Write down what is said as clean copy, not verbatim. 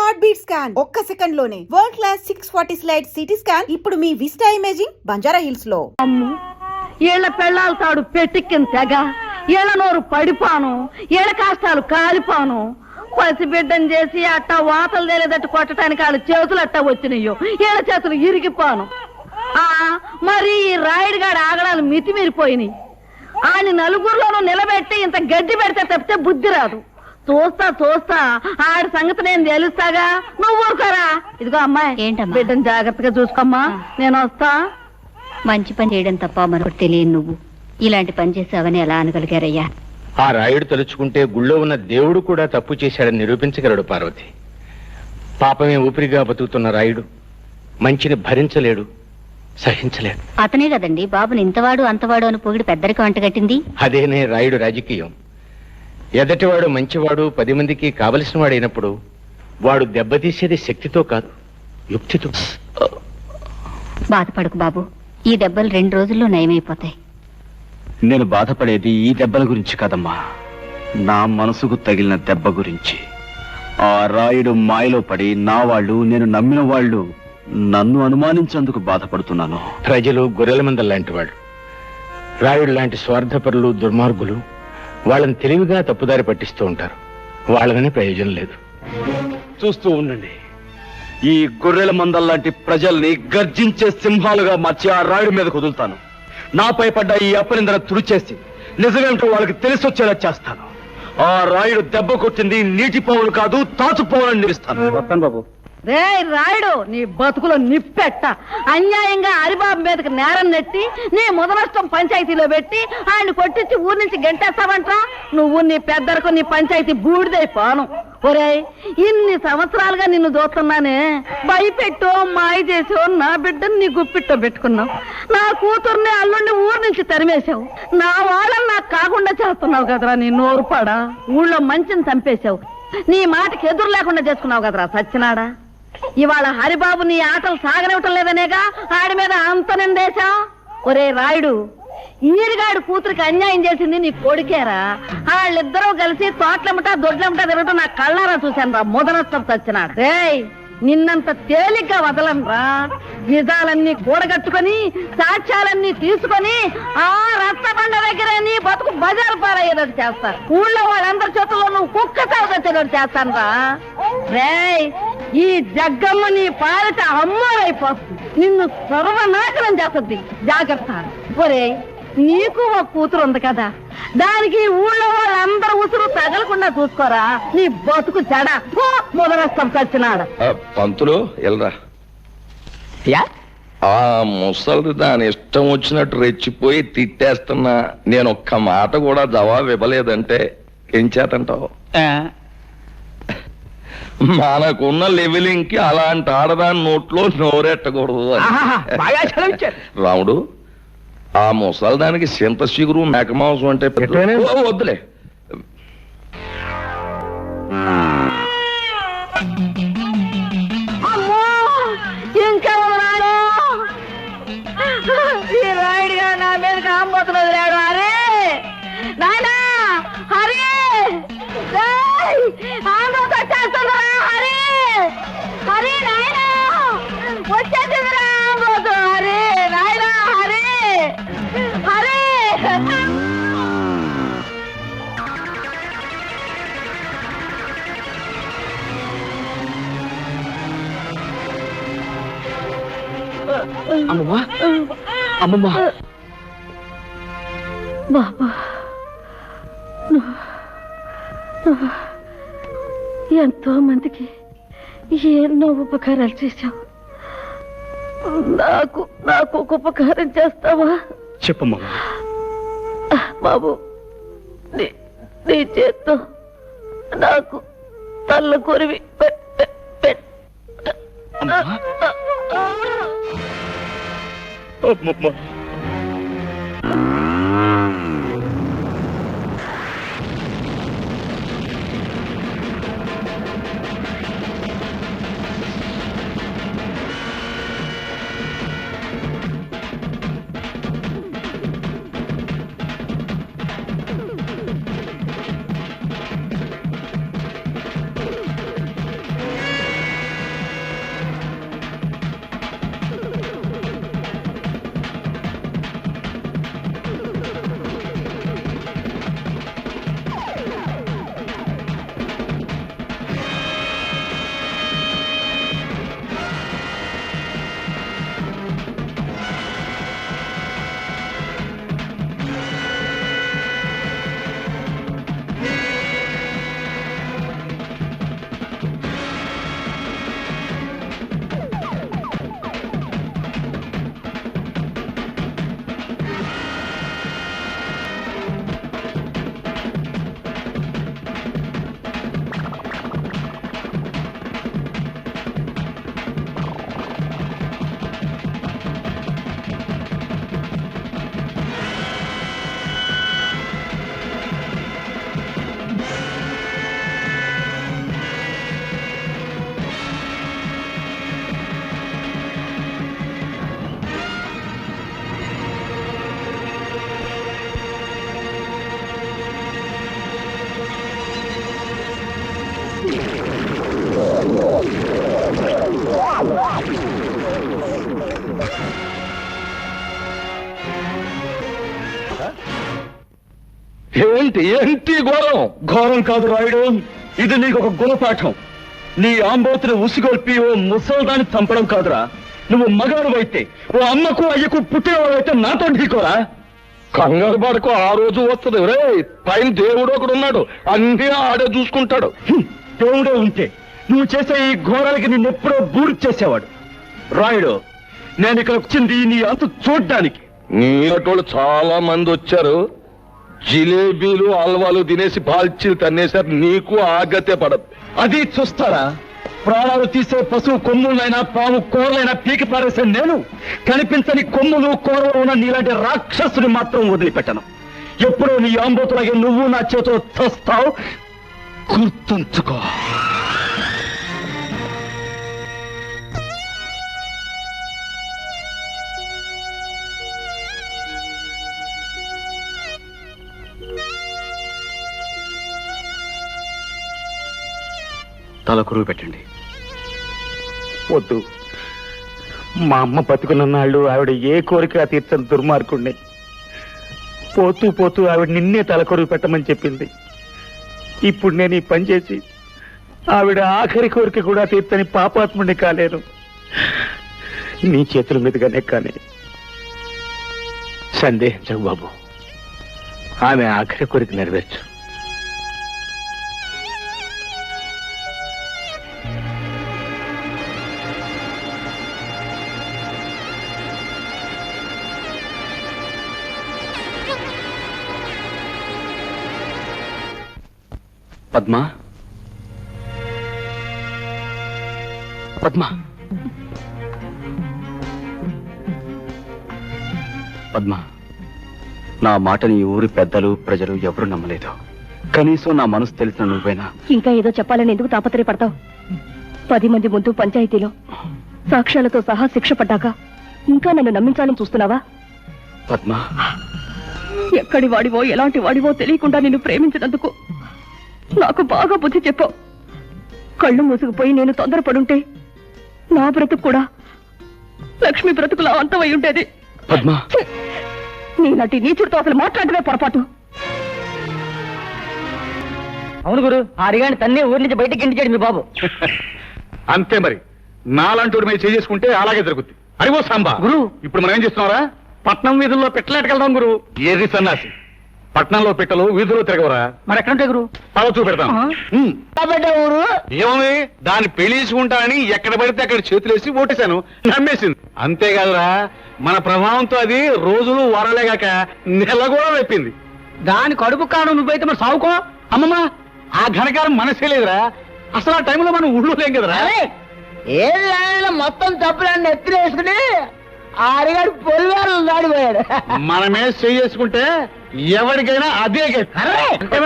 Heart beat scan ఒక్క second లోనే world class 640 slide CT scan ఇప్పుడు మీ విస్టా ఇమేజింగ్ బంజారా హిల్స్ లో. అమ్ము ఏళ్ల పెళ్ళాలు తాడు పెట్టిక్కిన తెగ, ఏళ్ల నోరు పడిపాను, ఏళ్ల కాష్టాలు కాలిపాను. పసిబిడ్డను చేసి అట్ట వాతలు తేలేదట్టు కొట్టడానికి వాళ్ళ చేతులు అట్ట వచ్చినాయో, ఏళ్ల చేతులు ఇరిగిపోను. మరి ఈ రాయుడు గాడి ఆగడాలు మితిమీరిపోయినాయి. ఆయన నలుగురిలోనూ నిలబెట్టి ఇంత గడ్డి పెడితే తప్పితే బుద్ధి రాదు. చూస్తా ఆడి సంగతి నేను తెలుస్తాగా, నువ్వు ఊరుకోరా. ఇదిగో అమ్మాయి, ఏంటమ్మా బిడ్డను జాగ్రత్తగా చూసుకోమ్మా, నేను వస్తా. మంచి పని చేయడం తప్ప మరొకటి తెలియని నువ్వు ఇలాంటి పని చేసావని ఎలా అనగలిగారయ్యా? ఆ రాయుడు తలుచుకుంటే గుళ్ళో ఉన్న దేవుడు కూడా తప్పు చేశాడని నిరూపించగలడు పార్వతి. పాపమే ఊపిరిగా బతుకుతున్న రాయుడు మంచిని భరించలేడు, సహించలేడు. అతనే కదండి బాబుని ఇంతవాడు అంతవాడు అని పొగిడి పెద్దరికం అంటగట్టింది. అదేనే రాయుడు రాజకీయం. ఎదటివాడు మంచివాడు 10 మందికి కావలసిన వాడైనప్పుడు వాడు దెబ్బతీసేది శక్తితో కాదు, యుక్తితో. బాధపడకు బాబు, ఈ దెబ్బలు 2 రోజుల్లో నయమైపోతాయి. నేను బాధపడేది ఈ దెబ్బల గురించి కాదమ్మా, నా మనసుకు తగిలిన దెబ్బ గురించి. ఆ రాయుడు మాయలో పడి నా వాళ్ళు, నేను నమ్మిన వాళ్ళు నన్ను అనుమానించేందుకు బాధపడుతున్నాను. ప్రజలు గొర్రెల మందల లాంటి వాళ్ళు. రాయుడు లాంటి స్వార్థపరులు, దుర్మార్గులు వాళ్ళని తెలివిగా తప్పుదారి పట్టిస్తూ ఉంటారు. వాళ్ళని ప్రయోజనం లేదు. చూస్తూ ఉండండి, ఈ గొర్రెల మందల్లాంటి ప్రజల్ని గర్జించే సింహాలుగా మార్చి ఆ రాయుడి మీద కుదులుతాను. నాపై పడ్డ ఈ అపనిందన తుడిచేసి నిజమేంటో వాళ్ళకి తెలిసొచ్చేలా చేస్తాను. ఆ రాయుడు దెబ్బ కొట్టింది నీటి పావులు కాదు, తాచు పావులని నిలుస్తాను. వస్తాను బాబు. రే రాయుడు, నీ బతుకులో నిప్పెట్ట. అన్యాయంగా హరిబాబు మీదకి నేరం నెట్టి నీ ముదనష్టం పంచాయతీలో పెట్టి ఆయన కొట్టించి ఊరి నుంచి గంటేస్తావంట్రా. నువ్వు నీ పెద్దరకు నీ పంచాయతీ బూడిదైపోను. ఒరే, ఇన్ని సంవత్సరాలుగా నిన్ను చూస్తున్నానే, భయపెట్టో మాయ చేసో నా బిడ్డను నీ గుప్పిట్టో పెట్టుకున్నావు. నా కూతుర్ని అల్లుడిని ఊరి నుంచి తరిమేశావు. నా వాళ్ళని నాకు కాకుండా చేస్తున్నావు కదరా నీ నోరు పడా. ఊళ్ళో మంచిని చంపేశావు. నీ మాటకి ఎదురు లేకుండా చేసుకున్నావు కదరా సచ్చినాడా. ఇవాళ హరిబాబు నీ ఆటలు సాగనివ్వటం లేదనేగా ఆడి మీద అంత నిందేశా. ఒరే రాయుడు, ఈరిగాడు కూతురికి అన్యాయం చేసింది నీ కొడుకేరా. వాళ్ళిద్దరూ కలిసి తోటలెమ్మటా దొడ్లెమ్మటా తిరగటం నా కళ్ళారా చూశాను రా ముదనష్టం చచ్చినాడు. రేయ్, నిన్నంత తేలిగ్గా వదలనరా. నిజాలన్నీ కూడగట్టుకుని సాక్ష్యాలన్నీ తీసుకొని ఆ రచ్చబండ దగ్గర నీ బతుకు బజారు పారయ్యేటట్టు చేస్తారు. ఊళ్ళో వాళ్ళందరి చేతుల్లో నువ్వు కుక్క తాగొచ్చేటట్టు చేస్తాను రా. రేయ్, ఈ జగ్గమ్మ నీ పాలిట అమ్మోరైపోతుంది, నిన్ను సర్వనాశనం చేస్తుంది. జాగ్రత్త. ఒరే, నీకు ఒక కూతురు ఉంది కదా, దానికి ఊళ్ళో వాళ్ళందరూ ఉసురు తగలకుండా చూసుకోరా. నీ బతుకు చెడ మొదలస్తాం చచ్చినాడు. పంతులు ఎల్రా. ఆ ముసలి దాని ఇష్టం వచ్చినట్టు రెచ్చిపోయి తిట్టేస్తున్నా. నేను ఒక్క మాట కూడా జవాబు ఇవ్వలేదంటే ఏం చేతంటావు? మనకున్న లెవెలింగ్ కి అలాంటి ఆడదాని నోట్లో నోరెట్టకూడదు. రాముడు, ఆ ముసల్దానికి చింత చిగురు మేకమాంసం అంటే వద్దులే. ఇంకా ఈ రాయుడుగా నా మీద కాంబోతున్నది రాడు. అరే నాయనా, హరి ఆంధ్ర చేస్తున్నా. హరి హరి నాయనా వచ్చేసిందిరా ఆంధ్రోతు. హరి నాయనా, హరి హరి. అమ్మమ్మా, అమ్మమ్మా. బాబా, ఎంతో మందికి ఎన్నో ఉపకారాలు చేశావు. నాకు ఒక ఉపకారం చేస్తావా? చెప్పమ్మా. బాబు, నీ చేత్తో నాకు తల్ల కొరివి ఏంటి ఏంటి ఘోరం? ఘోరం కాదు రాయుడు, ఇది నీకు ఒక గుణపాఠం. నీ ఆంబోతుని ఉసిగొల్పి ఓ ముసల్దాన్ని చంపడం కాదురా. నువ్వు మగాడు అయితే ఓ అమ్మకు అయ్యకు పుట్టినవాడైతే నాతో ఢీకోరా. కంగారు పడకు, ఆ రోజు వస్తుంది. రే పైన దేవుడు ఒకడు ఉన్నాడు, అన్నీ ఆడే చూసుకుంటాడు. దేవుడే ఉంటే నువ్వు చేసే ఈ ఘోరాలకి నిన్నెప్పుడో బూడి చేసేవాడు. రాయుడు, నేను ఇక్కడ వచ్చింది నీ అంతు చూడ్డానికి. నీటోళ్ళు చాలా మంది వచ్చారు, జిలేబీలు హల్వాలు తినేసి బాల్చీలు తన్నేశారు. నీకు ఆగతే పడదు. అది చూస్తారా? ప్రాణాలు తీసే పశువు కొమ్ములైనా పాము కూరలైనా పీకి పారేసాను నేను. కనిపించని కొమ్ములు కూరలు ఉన్న నీలాంటి రాక్షసుని మాత్రం వదిలిపెట్టను. ఎప్పుడో నీ ఆంబోతులాగే నువ్వు నా చేతిలో చస్తావు, గుర్తుంచుకో. తల కురువు పెట్టండి. వద్దు, మా అమ్మ బతుకున్న నాళ్ళు ఆవిడ ఏ కోరిక తీర్చని దుర్మార్గుణ్ణి. పోతూ పోతూ ఆవిడ నిన్నే తలకొరువు పెట్టమని చెప్పింది. ఇప్పుడు నేను ఈ పని చేసి ఆవిడ ఆఖరి కోరిక కూడా తీర్చని పాపాత్ముడిని కాలేను. నీ చేతుల మీదుగానే కానీ సందేహించకు బాబు, ఆమె ఆఖరి కోరిక నెరవేర్చు. పద్మా, పద్మా, పద్మా, నా మాటని ఈ ఊరి పెద్దలు ప్రజలు ఎవరు నమ్మలేదు. కనీసం నా మనసు తెలిసిన నువ్వేనా? ఇంకా ఏదో చెప్పాలని ఎందుకు తాపత్రయపడతావు? 10 మంది ముందు పంచాయతీలో సాక్ష్యాలతో సహా శిక్ష పడ్డాక ఇంకా నన్ను నమ్మించాలని చూస్తున్నావా? పద్మా, ఎక్కడి వాడివో ఎలాంటి వాడివో తెలియకుండా నిన్ను ప్రేమించినందుకు నాకు బాగా బుద్ధి చెప్పావు. కళ్ళు మూసుకుపోయి నేను తొందరపడుంటే నా బ్రతుకు కూడా లక్ష్మి బ్రతుకులా అంతమై ఉండేది. పద్మా, నీలాంటి నీచుడితో అసలు మాట్లాడమే పొరపాటు. అవును గురు, ఆ అడిగాని తన్నే ఊరి నుంచి బయటకి ఇంటికాడు మీ బాబు. అంతే మరి, నాలాంటి మీద చేసుకుంటే అలాగే జరుగుద్ది. అడిగో సాంబా గురు, ఇప్పుడు మనం ఏం చేస్తున్నారా? పట్నం వీధుల్లో పెట్టలేటకెళ్దాం గురు. ఏది సన్నాసి, పట్నంలో పెట్టలు వీధుల్లో తిరగవరా? మరి ఎక్కడుంటే గురు? అలా చూపెడతాం. ఊరు ఏమని దాన్ని పెళ్లించుకుంటానని ఎక్కడ పడితే అక్కడ చేతులేసి ఓటేశాను, నమ్మేసింది. అంతేకాదురా, మన ప్రభావంతో అది రోజులు వారాలేగాక నెల కూడా వెప్పింది. దాని కడుపు కాను నువ్వైతే మరి సావుకో. అమ్మమ్మ, ఆ ఘనకారం మనసే లేదురా. అసలు ఆ టైంలో మనం ఊళ్ళో లేం కదరా. ఏది మొత్తం తప్పులన్నీ ఎత్తినేసుకుని ఆ అడిగాడు పొలివారు దాడిపోయాడు. మనమే చేసుకుంటే ఎవరికైనా అదే గతి. మరి